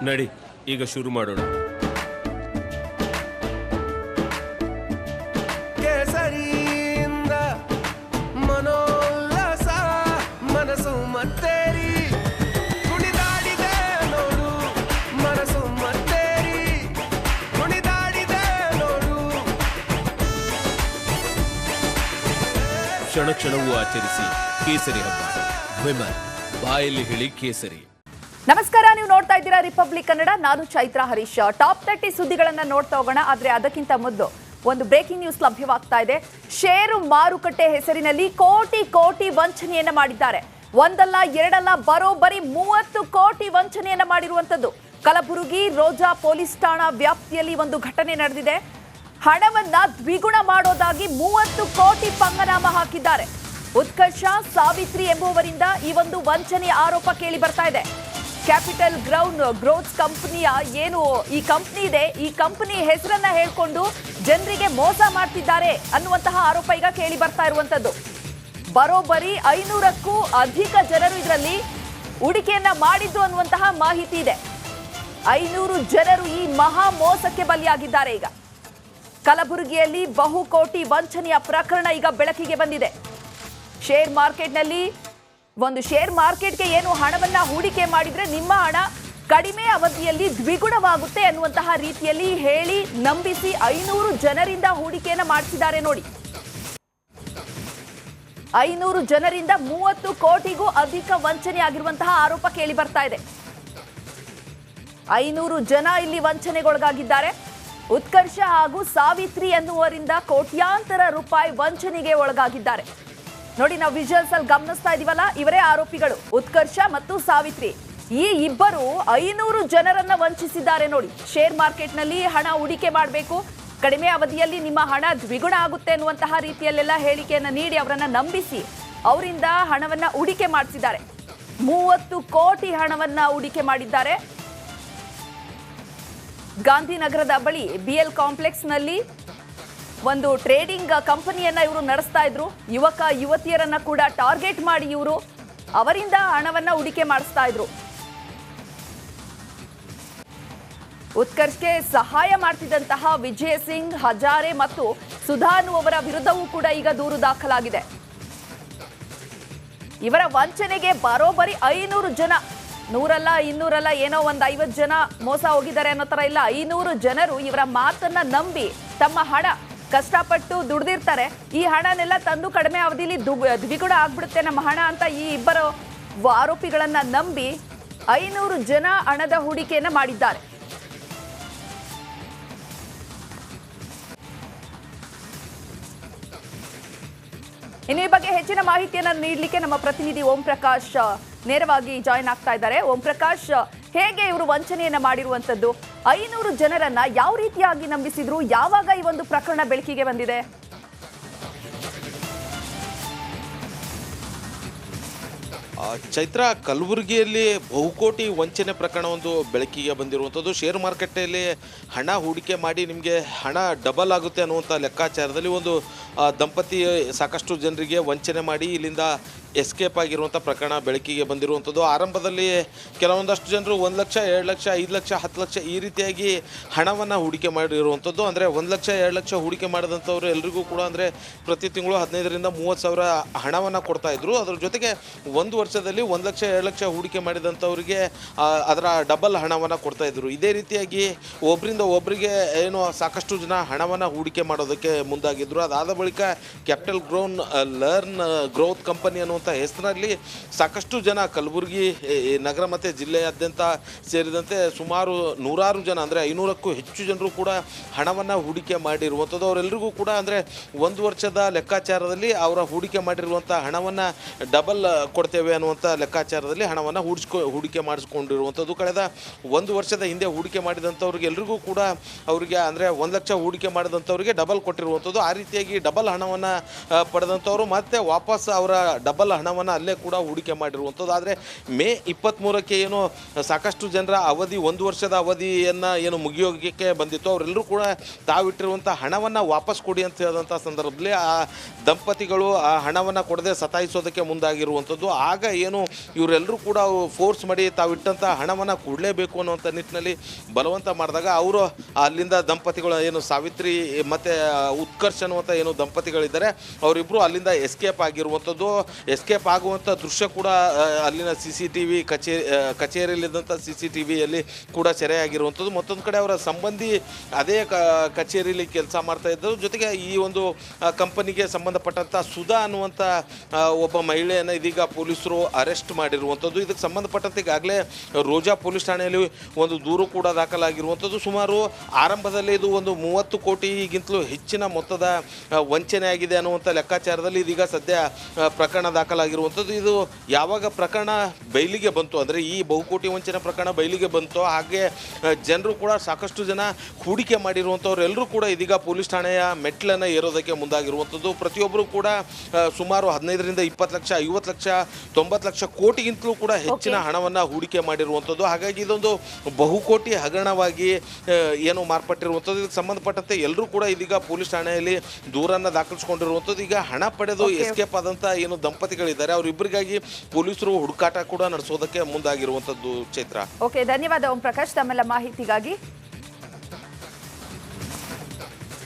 ನಡಿ ಈಗ ಶುರು ಮಾಡೋಣ. ಕೇಸರಿಯಿಂದ ಮನೋಲ್ಲಾಸ ಮನಸ್ಸು ಮತ್ತೇರಿ ಕುಣಿದಾಡಿದೆ ನೋಡು, ಮನಸ್ಸು ಮತ್ತೇರಿ ಕುಣಿದಾಡಿದೆ ನೋಡು. ಕ್ಷಣ ಕ್ಷಣವೂ ಆಚರಿಸಿ ಕೇಸರಿ ಹಬ್ಬ. ವಿಮಲ್ ಬಾಯಲ್ಲಿ ಹೇಳಿ ಕೇಸರಿ. ನಮಸ್ಕಾರ, ನೀವು ನೋಡ್ತಾ ಇದ್ದೀರಾ ರಿಪಬ್ಲಿಕ್ ಕನ್ನಡ. ನಾನು ಚೈತ್ರ ಹರೀಶ್. ಟಾಪ್ 30 ಸುದ್ದಿಗಳನ್ನ ನೋಡ್ತಾ ಹೋಗೋಣ. ಆದ್ರೆ ಅದಕ್ಕಿಂತ ಮೊದಲು ಒಂದು ಬ್ರೇಕಿಂಗ್ ನ್ಯೂಸ್ ಲಭ್ಯವಾಗ್ತಾ ಇದೆ. ಷೇರು ಮಾರುಕಟ್ಟೆ ಹೆಸರಿನಲ್ಲಿ ಕೋಟಿ ಕೋಟಿ ವಂಚನೆಯನ್ನ ಮಾಡಿದ್ದಾರೆ. ಒಂದಲ್ಲ ಎರಡಲ್ಲ, ಬರೋಬ್ಬರಿ 30 ಕೋಟಿ ವಂಚನೆಯನ್ನ ಮಾಡಿರುವಂತದ್ದು. ಕಲಬುರಗಿ ರೋಜಾ ಪೊಲೀಸ್ ಠಾಣಾ ವ್ಯಾಪ್ತಿಯಲ್ಲಿ ಒಂದು ಘಟನೆ ನಡೆದಿದೆ. ಹಣವನ್ನ ದ್ವಿಗುಣ ಮಾಡೋದಾಗಿ 30 ಕೋಟಿ ಪಂಗನಾಮ ಹಾಕಿದ್ದಾರೆ. ಉತ್ಕರ್ಷ, ಸಾವಿತ್ರಿ ಎಂಬುವವರಿಂದ ಈ ಒಂದು ವಂಚನೆಯ ಆರೋಪ ಕೇಳಿ ಬರ್ತಾ ಇದೆ. ಕ್ಯಾಪಿಟಲ್ ಗ್ರೋತ್ ಕಂಪನಿಯ ಏನು ಈ ಕಂಪನಿ ಇದೆ, ಈ ಕಂಪನಿ ಹೆಸರನ್ನ ಹೇಳ್ಕೊಂಡು ಜನರಿಗೆ ಮೋಸ ಮಾಡ್ತಿದ್ದಾರೆ ಅನ್ನುವಂತಹ ಆರೋಪ ಈಗ ಕೇಳಿ ಬರ್ತಾ ಇರುವಂತದ್ದು. ಬರೋಬ್ಬರಿ 500ಕ್ಕೂ ಅಧಿಕ ಜನರು ಇದರಲ್ಲಿ ಹೂಡಿಕೆಯನ್ನ ಮಾಡಿದ್ದು ಅನ್ನುವಂತಹ ಮಾಹಿತಿ ಇದೆ. 500 ಜನರು ಈ ಮಹಾ ಮೋಸಕ್ಕೆ ಬಲಿಯಾಗಿದ್ದಾರೆ. ಈಗ ಕಲಬುರಗಿಯಲ್ಲಿ ಬಹುಕೋಟಿ ವಂಚನೆಯ ಪ್ರಕರಣ ಈಗ ಬೆಳಕಿಗೆ ಬಂದಿದೆ. ಶೇರ್ ಮಾರ್ಕೆಟ್ನಲ್ಲಿ ಒಂದು ಶೇರ್ ಮಾರ್ಕೆಟ್ಗೆ ಏನು ಹಣವನ್ನ ಹೂಡಿಕೆ ಮಾಡಿದ್ರೆ ನಿಮ್ಮ ಹಣ ಕಡಿಮೆ ಅವಧಿಯಲ್ಲಿ ದ್ವಿಗುಣವಾಗುತ್ತೆ ಅನ್ನುವಂತಹ ರೀತಿಯಲ್ಲಿ ಹೇಳಿ ನಂಬಿಸಿ 500 ಜನರಿಂದ ಹೂಡಿಕೆಯನ್ನ ಮಾಡಿಸಿದ್ದಾರೆ ನೋಡಿ. 500 ಜನರಿಂದ 30 ಕೋಟಿಗೂ ಅಧಿಕ ವಂಚನೆ ಆಗಿರುವಂತಹ ಆರೋಪ ಕೇಳಿ ಬರ್ತಾ ಇದೆ. 500 ಜನ ಇಲ್ಲಿ ವಂಚನೆಗೊಳಗಾಗಿದ್ದಾರೆ. ಉತ್ಕರ್ಷ ಹಾಗೂ ಸಾವಿತ್ರಿ ಎನ್ನುವರಿಂದ ಕೋಟ್ಯಾಂತರ ರೂಪಾಯಿ ವಂಚನೆಗೆ ಒಳಗಾಗಿದ್ದಾರೆ. ನೋಡಿ, ನಾವು ವಿಜುವಲ್ಸ್ ಅಲ್ಲಿ ಗಮನಿಸ್ತಾ ಇದೀವಲ್ಲ, ಇವರೇ ಆರೋಪಿಗಳು, ಉತ್ಕರ್ಷ ಮತ್ತು ಸಾವಿತ್ರಿ. ಈ ಇಬ್ಬರು 500 ಜನರನ್ನ ವಂಚಿಸಿದ್ದಾರೆ ನೋಡಿ. ಶೇರ್ ಮಾರ್ಕೆಟ್ ನಲ್ಲಿ ಹಣ ಹೂಡಿಕೆ ಮಾಡಬೇಕು, ಕಡಿಮೆ ಅವಧಿಯಲ್ಲಿ ನಿಮ್ಮ ಹಣ ದ್ವಿಗುಣ ಆಗುತ್ತೆ ಅನ್ನುವಂತಹ ರೀತಿಯಲ್ಲೆಲ್ಲ ಹೇಳಿಕೆಯನ್ನ ನೀಡಿ ಅವರನ್ನ ನಂಬಿಸಿ ಅವರಿಂದ ಹಣವನ್ನ ಹೂಡಿಕೆ ಮಾಡಿಸಿದ್ದಾರೆ. 30 ಕೋಟಿ ಹಣವನ್ನ ಹೂಡಿಕೆ ಮಾಡಿದ್ದಾರೆ. ಗಾಂಧಿನಗರದ ಬಳಿ BL ಕಾಂಪ್ಲೆಕ್ಸ್ ನಲ್ಲಿ ಒಂದು ಟ್ರೇಡಿಂಗ್ ಕಂಪನಿಯನ್ನ ಇವರು ನಡೆಸ್ತಾ ಇದ್ರು. ಯುವಕ ಯುವತಿಯರನ್ನ ಕೂಡ ಟಾರ್ಗೆಟ್ ಮಾಡಿ ಇವರು ಅವರಿಂದ ಹಣವನ್ನ ಹೂಡಿಕೆ ಮಾಡಿಸ್ತಾ ಇದ್ರು. ಉತ್ಕರ್ಷ್ಗೆ ಸಹಾಯ ಮಾಡ್ತಿದ್ದಂತಹ ವಿಜಯ್ ಸಿಂಗ್, ಹಜಾರೆ ಮತ್ತು ಸುಧಾನು ಅವರ ವಿರುದ್ಧವೂ ಕೂಡ ಈಗ ದೂರು ದಾಖಲಾಗಿದೆ. ಇವರ ವಂಚನೆಗೆ ಬರೋಬ್ಬರಿ 500 ಜನ, 100 ಅಲ್ಲ 200 ಅಲ್ಲ, ಏನೋ ಒಂದು 50 ಜನ ಮೋಸ ಹೋಗಿದ್ದಾರೆ ಅನ್ನೋ ತರ ಇಲ್ಲ. 500 ಜನರು ಇವರ ಮಾತನ್ನ ನಂಬಿ ತಮ್ಮ ಹಣ ಕಷ್ಟಪಟ್ಟು ದುಡ್ದಿರ್ತಾರೆ, ಈ ಹಣನೆಲ್ಲ ತಂದು ಕಡಿಮೆ ಅವಧಿಯಲ್ಲಿ ದ್ವಿಗುಣ ಆಗ್ಬಿಡುತ್ತೆ ನಮ್ಮ ಹಣ ಅಂತ ಈ ಇಬ್ಬರು ಆರೋಪಿಗಳನ್ನ ನಂಬಿ 500 ಜನ ಹಣದ ಹೂಡಿಕೆಯನ್ನ ಮಾಡಿದ್ದಾರೆ. ಇನ್ನು ಈ ಬಗ್ಗೆ ಹೆಚ್ಚಿನ ಮಾಹಿತಿಯನ್ನ ನೀಡಲಿಕ್ಕೆ ನಮ್ಮ ಪ್ರತಿನಿಧಿ ಓಂ ಪ್ರಕಾಶ್ ನೇರವಾಗಿ ಜಾಯಿನ್ ಆಗ್ತಾ ಇದ್ದಾರೆ. ಓಂ ಪ್ರಕಾಶ್, ಹೇಗೆ ಇವರು ವಂಚನೆಯನ್ನ ಮಾಡಿರುವಂತದ್ದು, 500 ಜನರನ್ನ ಯಾವ ರೀತಿಯಾಗಿ ನಂಬಿಸಿದ್ರು, ಯಾವಾಗ ಈ ಒಂದು ಪ್ರಕರಣ ಬೆಳಕಿಗೆ ಬಂದಿದೆ? ಚೈತ್ರ, ಕಲಬುರಗಿಯಲ್ಲಿ ಬಹುಕೋಟಿ ವಂಚನೆ ಪ್ರಕರಣ ಒಂದು ಬೆಳಕಿಗೆ ಬಂದಿರುವಂಥದ್ದು. ಶೇರ್ ಮಾರ್ಕೆಟಲ್ಲಿ ಹಣ ಹೂಡಿಕೆ ಮಾಡಿ ನಿಮಗೆ ಹಣ ಡಬಲ್ ಆಗುತ್ತೆ ಅನ್ನುವಂಥ ಲೆಕ್ಕಾಚಾರದಲ್ಲಿ ಒಂದು ದಂಪತಿ ಸಾಕಷ್ಟು ಜನರಿಗೆ ವಂಚನೆ ಮಾಡಿ ಇಲ್ಲಿಂದ ಎಸ್ಕೇಪ್ ಆಗಿರುವಂಥ ಪ್ರಕರಣ ಬೆಳಕಿಗೆ ಬಂದಿರುವಂಥದ್ದು. ಆರಂಭದಲ್ಲಿ ಕೆಲವೊಂದಷ್ಟು ಜನರು 1 ಲಕ್ಷ, 2 ಲಕ್ಷ, 5 ಲಕ್ಷ, 10 ಲಕ್ಷ ಈ ರೀತಿಯಾಗಿ ಹಣವನ್ನು ಹೂಡಿಕೆ ಮಾಡಿರುವಂಥದ್ದು. ಅಂದರೆ 1 ಲಕ್ಷ, 2 ಲಕ್ಷ ಹೂಡಿಕೆ ಮಾಡಿದಂಥವ್ರು ಎಲ್ರಿಗೂ ಕೂಡ ಅಂದರೆ ಪ್ರತಿ ತಿಂಗಳು 15ರಿಂದ 30 ಸಾವಿರ ಹಣವನ್ನು ಕೊಡ್ತಾಯಿದ್ರು. ಅದ್ರ ಜೊತೆಗೆ 1 ವರ್ಷದಲ್ಲಿ 1 ಲಕ್ಷ, 2 ಲಕ್ಷ ಹೂಡಿಕೆ ಮಾಡಿದಂಥವ್ರಿಗೆ ಅದರ ಡಬಲ್ ಹಣವನ್ನು ಕೊಡ್ತಾಯಿದ್ರು. ಇದೇ ರೀತಿಯಾಗಿ ಒಬ್ಬರಿಂದ ಒಬ್ಬರಿಗೆ ಏನು ಸಾಕಷ್ಟು ಜನ ಹಣವನ್ನು ಹೂಡಿಕೆ ಮಾಡೋದಕ್ಕೆ ಮುಂದಾಗಿದ್ದರು. ಅದಾದ ಬಳಿಕ ಕ್ಯಾಪಿಟಲ್ ಗ್ರೋತ್ ಕಂಪನಿ ಅನ್ನುವಂಥ ಹೆಸರಿನಲ್ಲಿ ಸಾಕಷ್ಟು ಜನ ಕಲಬುರಗಿ ನಗರ ಮತ್ತು ಜಿಲ್ಲೆಯಾದ್ಯಂತ ಸೇರಿದಂತೆ ಸುಮಾರು 100 ಜನ, ಅಂದರೆ 500ಕ್ಕೂ ಹೆಚ್ಚು ಜನರು ಕೂಡ ಹಣವನ್ನು ಹೂಡಿಕೆ ಮಾಡಿರುವಂಥದ್ದು. ಅವರೆಲ್ಲರಿಗೂ ಕೂಡ ಅಂದರೆ 1 ವರ್ಷದ ಲೆಕ್ಕಾಚಾರದಲ್ಲಿ ಅವರ ಹೂಡಿಕೆ ಮಾಡಿರುವಂಥ ಹಣವನ್ನು ಡಬಲ್ ಕೊಡ್ತೇವೆ ಅನ್ನುವಂಥ ಲೆಕ್ಕಾಚಾರದಲ್ಲಿ ಹಣವನ್ನು ಹೂಡಿಕೆ ಮಾಡಿಸ್ಕೊಂಡಿರುವಂಥದ್ದು. ಕಳೆದ 1 ವರ್ಷದ ಹಿಂದೆ ಹೂಡಿಕೆ ಮಾಡಿದಂಥವ್ರಿಗೆ ಎಲ್ರಿಗೂ ಕೂಡ ಅವರಿಗೆ ಅಂದರೆ 1 ಲಕ್ಷ ಹೂಡಿಕೆ ಮಾಡಿದಂಥವ್ರಿಗೆ ಡಬಲ್ ಕೊಟ್ಟಿರುವಂಥದ್ದು. ಆ ರೀತಿಯಾಗಿ ಡಬಲ್ ಹಣವನ್ನು ಪಡೆದಂಥವ್ರು ಮತ್ತೆ ವಾಪಸ್ ಅವರ ಡಬಲ್ ಹಣವನ್ನು ಅಲ್ಲೇ ಕೂಡ ಹೂಡಿಕೆ ಮಾಡಿರುವಂಥದ್ದು. ಆದರೆ ಮೇ 23ಕ್ಕೆ ಏನು ಸಾಕಷ್ಟು ಜನರ ಅವಧಿ 1 ವರ್ಷದ ಅವಧಿಯನ್ನು ಏನು ಮುಗಿಯೋಗಕ್ಕೆ ಬಂದಿತ್ತು, ಅವರೆಲ್ಲರೂ ಕೂಡ ತಾವಿಟ್ಟಿರುವಂಥ ಹಣವನ್ನು ವಾಪಸ್ ಕೊಡಿ ಅಂತ ಹೇಳಿದಂಥ ಸಂದರ್ಭದಲ್ಲಿ ಆ ದಂಪತಿಗಳು ಆ ಹಣವನ್ನು ಕೊಡದೆ ಸತಾಯಿಸೋದಕ್ಕೆ ಮುಂದಾಗಿರುವಂಥದ್ದು. ಆಗ ಏನು ಇವರೆಲ್ಲರೂ ಕೂಡ ಫೋರ್ಸ್ ಮಾಡಿ ತಾವಿಟ್ಟಂಥ ಹಣವನ್ನು ಕೊಡಲೇಬೇಕು ಅನ್ನುವಂಥ ನಿಟ್ಟಿನಲ್ಲಿ ಬಲವಂತ ಮಾಡಿದಾಗ ಅವರು ಅಲ್ಲಿಂದ ದಂಪತಿಗಳು ಏನು ಸಾವಿತ್ರಿ ಮತ್ತು ಉತ್ಕರ್ಷ್ ಅನ್ನುವಂಥ ಏನು ದಂಪತಿಗಳಿದ್ದಾರೆ ಅವರಿಬ್ಬರು ಅಲ್ಲಿಂದ ಎಸ್ಕೇಪ್ ಆಗಿರುವಂಥದ್ದು. ಎಸ್ಕೇಪ್ ಆಗುವಂಥ ದೃಶ್ಯ ಕೂಡ ಅಲ್ಲಿನ CCTV ಕಚೇರಿಯಲ್ಲಿದ್ದಂಥ CCTVಯಲ್ಲಿ ಕೂಡ ಸೆರೆಯಾಗಿರುವಂಥದ್ದು. ಮತ್ತೊಂದು ಕಡೆ ಅವರ ಸಂಬಂಧಿ ಅದೇ ಕಚೇರಿಯಲ್ಲಿ ಕೆಲಸ ಮಾಡ್ತಾ ಇದ್ದರು. ಜೊತೆಗೆ ಈ ಒಂದು ಕಂಪನಿಗೆ ಸಂಬಂಧಪಟ್ಟಂಥ ಸುಧಾ ಅನ್ನುವಂಥ ಒಬ್ಬ ಮಹಿಳೆಯನ್ನು ಇದೀಗ ಪೊಲೀಸರು ಅರೆಸ್ಟ್ ಮಾಡಿರುವಂಥದ್ದು. ಇದಕ್ಕೆ ಸಂಬಂಧಪಟ್ಟಂತೆ ಈಗಾಗಲೇ ರೋಜಾ ಪೊಲೀಸ್ ಠಾಣೆಯಲ್ಲಿ ಒಂದು ದೂರು ಕೂಡ ದಾಖಲಾಗಿರುವಂಥದ್ದು. ಸುಮಾರು ಆರಂಭದಲ್ಲಿ ಇದು ಒಂದು 30 ಕೋಟಿಗಿಂತಲೂ ಹೆಚ್ಚಿನ ಮೊತ್ತದ ವಂಚನೆ ಆಗಿದೆ ಅನ್ನುವಂಥ ಲೆಕ್ಕಾಚಾರದಲ್ಲಿ ಇದೀಗ ಸದ್ಯ ಪ್ರಕರಣ ದಾಖಲಾಗಿರುವಂಥದ್ದು. ಇದು ಯಾವಾಗ ಪ್ರಕರಣ ಬಯಲಿಗೆ ಬಂತು ಅಂದರೆ ಈ ಬಹುಕೋಟಿ ವಂಚನೆ ಪ್ರಕರಣ ಬಯಲಿಗೆ ಬಂತು, ಹಾಗೆ ಜನರು ಕೂಡ ಸಾಕಷ್ಟು ಜನ ಹೂಡಿಕೆ ಮಾಡಿರುವಂಥವ್ರೆಲ್ಲರೂ ಕೂಡ ಇದೀಗ ಪೊಲೀಸ್ ಠಾಣೆಯ ಮೆಟ್ಲನ್ನು ಏರೋದಕ್ಕೆ ಮುಂದಾಗಿರುವಂಥದ್ದು. ಪ್ರತಿಯೊಬ್ಬರು ಕೂಡ ಸುಮಾರು 15ರಿಂದ 20 ಲಕ್ಷ, 50 ಲಕ್ಷ, 90 ಲಕ್ಷ ಕೋಟಿಗಿಂತಲೂ ಕೂಡ ಹೆಚ್ಚಿನ ಹಣವನ್ನು ಹೂಡಿಕೆ ಮಾಡಿರುವಂಥದ್ದು. ಹಾಗಾಗಿ ಇದೊಂದು ಬಹುಕೋಟಿ ಹಗರಣವಾಗಿ ಏನು ಮಾರ್ಪಟ್ಟಿರುವಂಥದ್ದು. ಇದಕ್ಕೆ ಸಂಬಂಧಪಟ್ಟಂತೆ ಎಲ್ಲರೂ ಕೂಡ ಇದೀಗ ಪೊಲೀಸ್ ಠಾಣೆಯಲ್ಲಿ ದೂರನ್ನು ದಾಖಲಿಸಿಕೊಂಡಿರುವಂಥದ್ದು. ಈಗ ಹಣ ಪಡೆದು ಎಸ್ಕೇಪ್ ಆದಂಥ ಏನು ದಂಪತಿಗಳಿದ್ದಾರೆ ಅವರಿಬ್ಬರಿಗಾಗಿ ಪೊಲೀಸರು ಹುಡುಕಾಟ ಕೂಡ ನಡೆಸೋದಕ್ಕೆ ಮುಂದಾಗಿರುವಂಥದ್ದು. ಚೈತ್ರ, ಓಕೆ, ಧನ್ಯವಾದ ಓಂ ಪ್ರಕಾಶ್ ತಮ್ಮೆಲ್ಲ ಮಾಹಿತಿಗಾಗಿ.